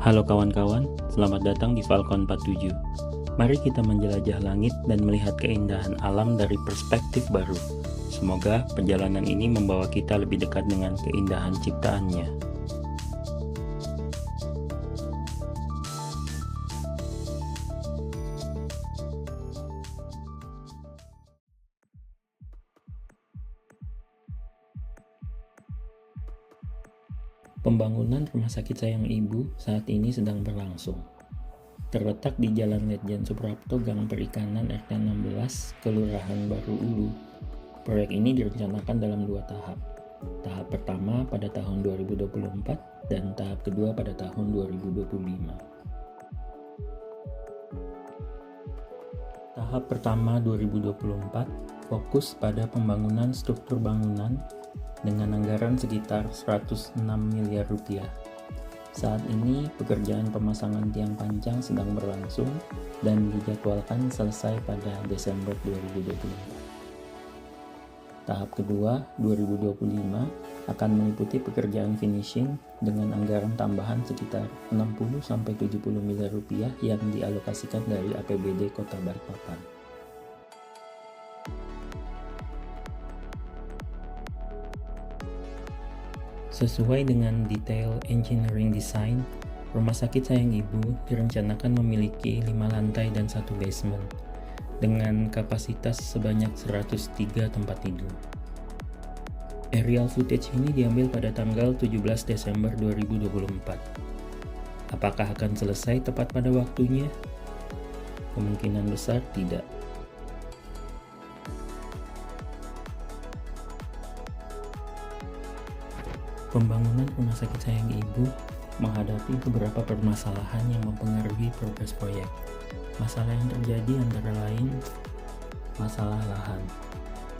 Halo kawan-kawan, selamat datang di Falcon 47. Mari kita menjelajah langit dan melihat keindahan alam dari perspektif baru. Semoga perjalanan ini membawa kita lebih dekat dengan keindahan ciptaannya. Pembangunan Rumah Sakit Sayang Ibu saat ini sedang berlangsung. Terletak di Jalan Letjen Suprapto, Gang Perikanan RT 16, Kelurahan Baru Ulu. Proyek ini direncanakan dalam 2 tahap. Tahap pertama pada tahun 2024 dan tahap kedua pada tahun 2025. Tahap pertama 2024 fokus pada pembangunan struktur bangunan dengan anggaran sekitar 106 miliar rupiah. Saat ini pekerjaan pemasangan tiang pancang sedang berlangsung dan dijadwalkan selesai pada Desember 2024. Tahap kedua 2025 akan meliputi pekerjaan finishing dengan anggaran tambahan sekitar 60-70 miliar rupiah yang dialokasikan dari APBD Kota Balikpapan. Sesuai dengan detail engineering design, Rumah Sakit Sayang Ibu direncanakan memiliki 5 lantai dan 1 basement dengan kapasitas sebanyak 103 tempat tidur. Aerial footage ini diambil pada tanggal 17 Desember 2024. Apakah akan selesai tepat pada waktunya? Kemungkinan besar tidak. Pembangunan Rumah Sakit Sayang Ibu menghadapi beberapa permasalahan yang mempengaruhi progres proyek. Masalah yang terjadi antara lain masalah lahan.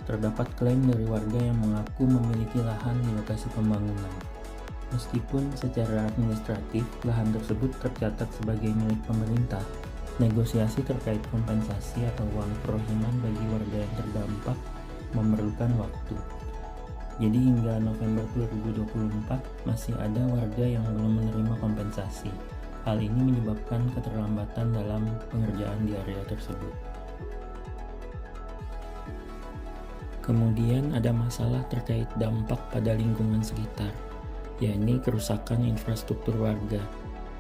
Terdapat klaim dari warga yang mengaku memiliki lahan di lokasi pembangunan. Meskipun secara administratif lahan tersebut tercatat sebagai milik pemerintah, negosiasi terkait kompensasi atau uang kerohiman bagi warga yang terdampak memerlukan waktu. Jadi hingga November 2024 masih ada warga yang belum menerima kompensasi. Hal ini menyebabkan keterlambatan dalam pengerjaan di area tersebut. Kemudian ada masalah terkait dampak pada lingkungan sekitar, yakni kerusakan infrastruktur warga,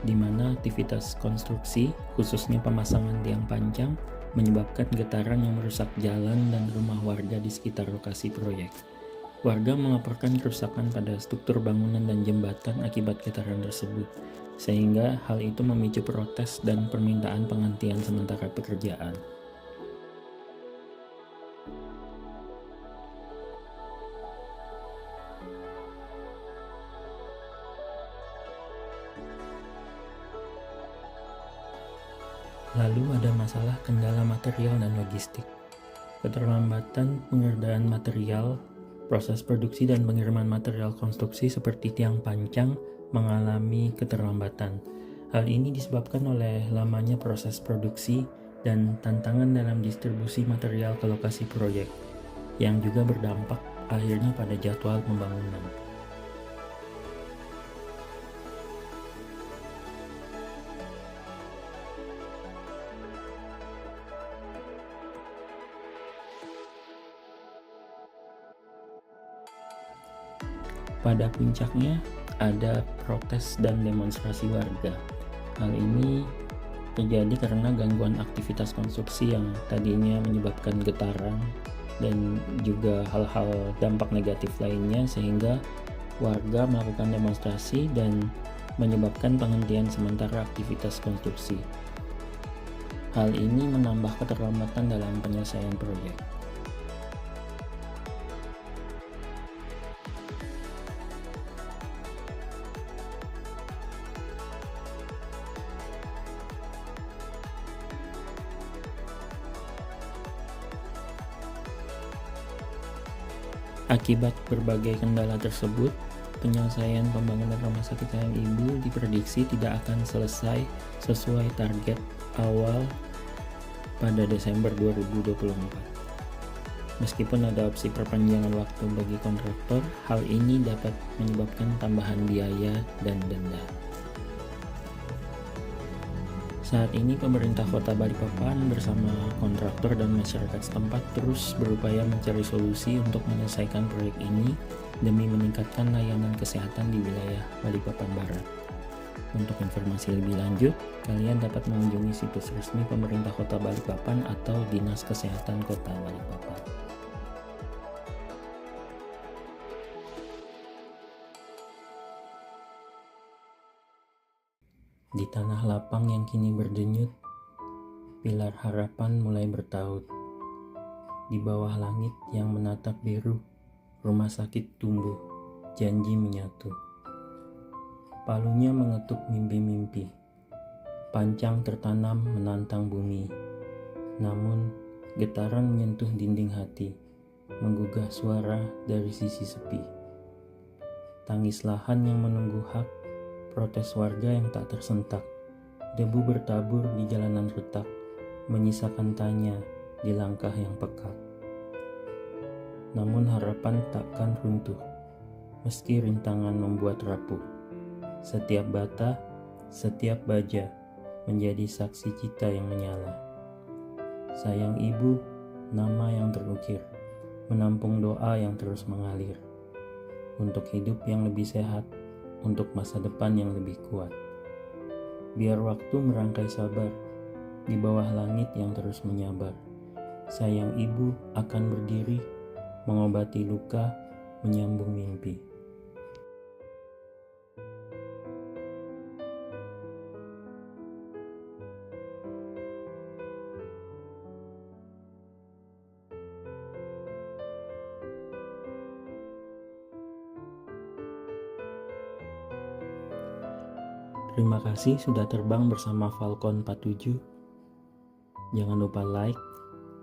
di mana aktivitas konstruksi, khususnya pemasangan tiang pancang, menyebabkan getaran yang merusak jalan dan rumah warga di sekitar lokasi proyek. Warga melaporkan kerusakan pada struktur bangunan dan jembatan akibat getaran tersebut, sehingga hal itu memicu protes dan permintaan penghentian sementara pekerjaan. Lalu ada masalah kendala material dan logistik. Keterlambatan pengerjaan material, proses produksi dan pengiriman material konstruksi seperti tiang pancang mengalami keterlambatan. Hal ini disebabkan oleh lamanya proses produksi dan tantangan dalam distribusi material ke lokasi proyek, yang juga berdampak akhirnya pada jadwal pembangunan. Pada puncaknya ada protes dan demonstrasi warga. Hal ini terjadi karena gangguan aktivitas konstruksi yang tadinya menyebabkan getaran dan juga hal-hal dampak negatif lainnya, sehingga warga melakukan demonstrasi dan menyebabkan penghentian sementara aktivitas konstruksi. Hal ini menambah keterlambatan dalam penyelesaian proyek. Akibat berbagai kendala tersebut, penyelesaian pembangunan Rumah Sakit Sayang Ibu diprediksi tidak akan selesai sesuai target awal pada Desember 2024. Meskipun ada opsi perpanjangan waktu bagi kontraktor, hal ini dapat menyebabkan tambahan biaya dan denda. Saat ini pemerintah Kota Balikpapan bersama kontraktor dan masyarakat setempat terus berupaya mencari solusi untuk menyelesaikan proyek ini demi meningkatkan layanan kesehatan di wilayah Balikpapan Barat. Untuk informasi lebih lanjut, kalian dapat mengunjungi situs resmi pemerintah Kota Balikpapan atau Dinas Kesehatan Kota Balikpapan. Di tanah lapang yang kini berdenyut, pilar harapan mulai bertaut. Di bawah langit yang menatap biru, rumah sakit tumbuh, janji menyatu. Palunya mengetuk mimpi-mimpi, pancang tertanam menantang bumi. Namun, getaran menyentuh dinding hati, menggugah suara dari sisi sepi. Tangis lahan yang menunggu hak, protes warga yang tak tersentak, debu bertabur di jalanan retak, menyisakan tanya di langkah yang pekat. Namun harapan takkan runtuh, meski rintangan membuat rapuh. Setiap bata, setiap baja, menjadi saksi cita yang menyala. Sayang ibu, nama yang terukir, menampung doa yang terus mengalir. Untuk hidup yang lebih sehat, untuk masa depan yang lebih kuat. Biar waktu merangkai sabar di bawah langit yang terus menyabar. Sayang ibu akan berdiri, mengobati luka, menyambung mimpi. Terima kasih sudah terbang bersama Falcon 47. Jangan lupa like,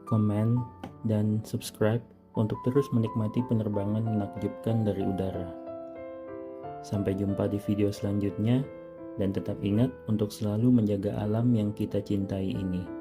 komen, dan subscribe untuk terus menikmati penerbangan menakjubkan dari udara. Sampai jumpa di video selanjutnya, dan tetap ingat untuk selalu menjaga alam yang kita cintai ini.